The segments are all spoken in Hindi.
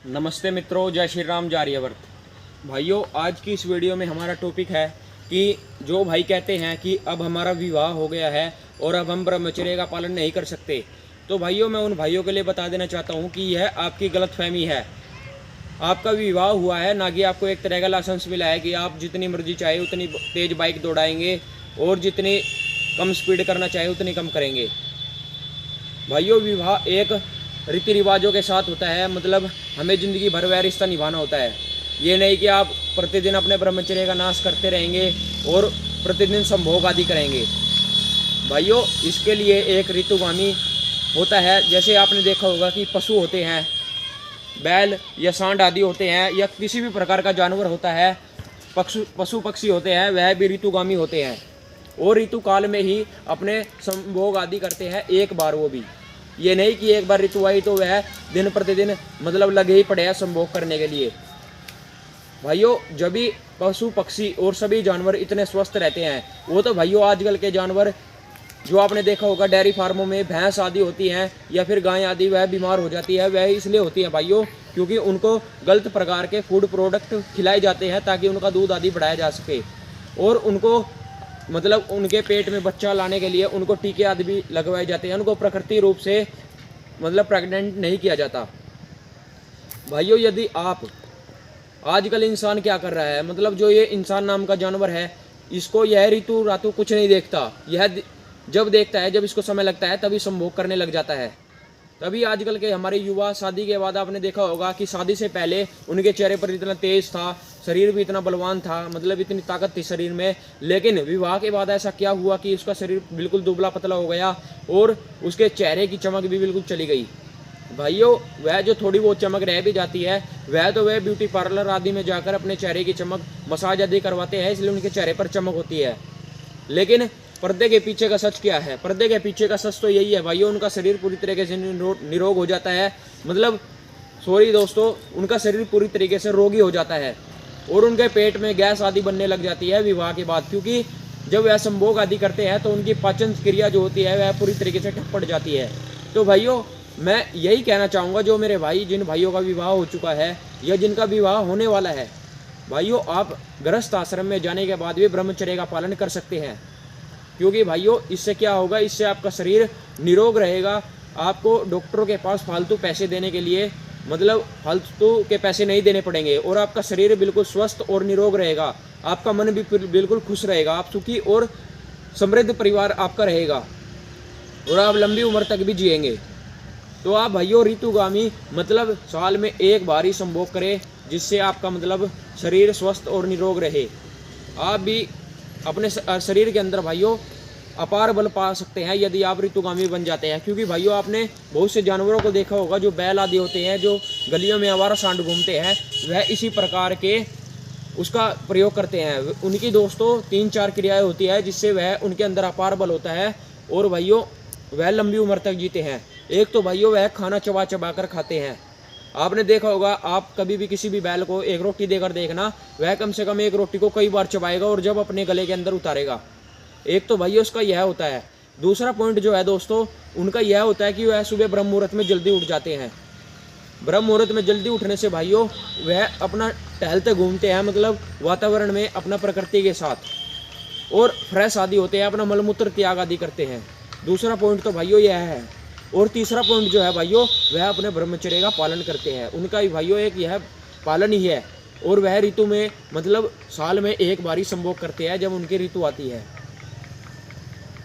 नमस्ते मित्रों, जय श्री राम, जय आर्यवर्त। भाइयों, आज की इस वीडियो में हमारा टॉपिक है कि जो भाई कहते हैं कि अब हमारा विवाह हो गया है और अब हम ब्रह्मचर्य का पालन नहीं कर सकते, तो भाइयों मैं उन भाइयों के लिए बता देना चाहता हूं कि यह आपकी गलतफहमी है। आपका विवाह हुआ है, ना कि आपको एक तरह का लाइसेंस मिला है कि आप जितनी मर्जी चाहे उतनी तेज बाइक दौड़ाएंगे और जितनी कम स्पीड करना चाहे उतनी कम करेंगे। भाइयों, विवाह एक रीति रिवाजों के साथ होता है, मतलब हमें ज़िंदगी भर वह रिश्ता निभाना होता है। ये नहीं कि आप प्रतिदिन अपने ब्रह्मचर्य का नाश करते रहेंगे और प्रतिदिन संभोग आदि करेंगे। भाइयों, इसके लिए एक ऋतुगामी होता है। जैसे आपने देखा होगा कि पशु होते हैं, बैल या सांड आदि होते हैं, या किसी भी प्रकार का जानवर होता है, पशु पक्षी होते हैं, वह भी ऋतुगामी होते हैं और ऋतु काल में ही अपने संभोग आदि करते हैं। एक बार वो भी, ये नहीं कि एक बार ऋतु आई तो वह दिन प्रतिदिन मतलब लगे ही पड़े हैं संभोग करने के लिए। भाइयों, जब भी पशु पक्षी और सभी जानवर इतने स्वस्थ रहते हैं, वो तो भाइयों आजकल के जानवर जो आपने देखा होगा डेयरी फार्मों में भैंस आदि होती हैं या फिर गाय आदि, वह बीमार हो जाती है। वह इसलिए होती है भाइयों क्योंकि उनको गलत प्रकार के फूड प्रोडक्ट खिलाए जाते हैं ताकि उनका दूध आदि बढ़ाया जा सके, और उनको मतलब उनके पेट में बच्चा लाने के लिए उनको टीके आदि भी लगवाए जाते हैं। उनको प्रकृति रूप से मतलब प्रेग्नेंट नहीं किया जाता। भाइयों, यदि आप आजकल इंसान क्या कर रहा है, मतलब जो ये इंसान नाम का जानवर है, इसको यह ऋतु रातु कुछ नहीं देखता। यह जब देखता है, जब इसको समय लगता है तभी संभोग करने लग जाता है। तभी आजकल के हमारे युवा शादी के बाद आपने देखा होगा कि शादी से पहले उनके चेहरे पर इतना तेज था, शरीर भी इतना बलवान था, मतलब इतनी ताकत थी शरीर में, लेकिन विवाह के बाद ऐसा क्या हुआ कि उसका शरीर बिल्कुल दुबला पतला हो गया और उसके चेहरे की चमक भी बिल्कुल चली गई। भाइयों, वह जो थोड़ी बहुत चमक रह भी जाती है, वह तो वह ब्यूटी पार्लर आदि में जाकर अपने चेहरे की चमक मसाज आदि करवाते हैं, इसलिए उनके चेहरे पर चमक होती है। लेकिन पर्दे के पीछे का सच क्या है? पर्दे के पीछे का सच तो यही है भाइयों, उनका शरीर पूरी तरीके से निरोग हो जाता है, मतलब सॉरी दोस्तों, उनका शरीर पूरी तरीके से रोगी हो जाता है और उनके पेट में गैस आदि बनने लग जाती है विवाह के बाद, क्योंकि जब वह संभोग आदि करते हैं तो उनकी पाचन क्रिया जो होती है वह पूरी तरीके से ठप पड़ जाती है। तो भाइयों, मैं यही कहना चाहूँगा, जो मेरे भाई जिन भाइयों का विवाह हो चुका है या जिनका विवाह होने वाला है, भाइयों आप गृहस्थ आश्रम में जाने के बाद भी ब्रह्मचर्य का पालन कर सकते हैं। क्योंकि भाइयों, इससे क्या होगा, इससे आपका शरीर निरोग रहेगा। आपको डॉक्टरों के पास फालतू पैसे देने के लिए, मतलब फालतू के पैसे नहीं देने पड़ेंगे और आपका शरीर बिल्कुल स्वस्थ और निरोग रहेगा। आपका मन भी बिल्कुल खुश रहेगा, आप सुखी और समृद्ध परिवार आपका रहेगा और आप लंबी उम्र तक भी जिएंगे। तो आप भाइयों ऋतुगामी मतलब साल में एक बार ही संभोग करें, जिससे आपका मतलब शरीर स्वस्थ और निरोग रहे। आप भी अपने शरीर के अंदर भाइयों अपार बल पा सकते हैं यदि आप ऋतुगामी बन जाते हैं। क्योंकि भाइयों आपने बहुत से जानवरों को देखा होगा, जो बैल आदि होते हैं, जो गलियों में आवारा सांड घूमते हैं, वह इसी प्रकार के उसका प्रयोग करते हैं। उनकी दोस्तों 3-4 क्रियाएं होती है जिससे वह उनके अंदर अपार बल होता है और भाइयों वह लंबी उम्र तक जीते हैं। एक तो भाइयों वह खाना चबा चबा कर खाते हैं। आपने देखा होगा, आप कभी भी किसी भी बैल को एक रोटी देकर देखना, वह कम से कम एक रोटी को कई बार चबाएगा और जब अपने गले के अंदर उतारेगा। एक तो भाइयों उसका यह होता है। दूसरा पॉइंट जो है दोस्तों, उनका यह होता है कि वह सुबह ब्रह्म मुहूर्त में जल्दी उठ जाते हैं। ब्रह्म मुहूर्त में जल्दी उठने से भाइयों वह अपना टहलते घूमते हैं, मतलब वातावरण में अपना प्रकृति के साथ, और फ्रेश आदि होते हैं, अपना मलमूत्र त्याग आदि करते हैं। दूसरा पॉइंट तो भाइयों यह है। और तीसरा पॉइंट जो है भाइयों, वह अपने ब्रह्मचर्य का पालन करते हैं। उनका ही भाइयों एक यह पालन ही है, और वह ऋतु में मतलब साल में एक बार ही संभोग करते हैं जब उनकी ऋतु आती है।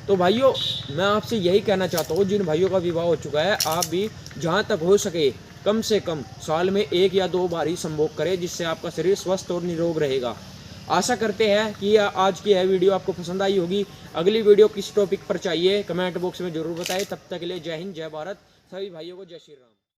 तो भाइयों मैं आपसे यही कहना चाहता हूँ, जिन भाइयों का विवाह हो चुका है, आप भी जहाँ तक हो सके कम से कम साल में 1 या 2 बार ही संभोग करें, जिससे आपका शरीर स्वस्थ और निरोग रहेगा। आशा करते हैं कि आज की यह वीडियो आपको पसंद आई होगी। अगली वीडियो किस टॉपिक पर चाहिए कमेंट बॉक्स में जरूर बताएं। तब तक के लिए जय हिंद, जय भारत। सभी भाइयों को जय श्री राम।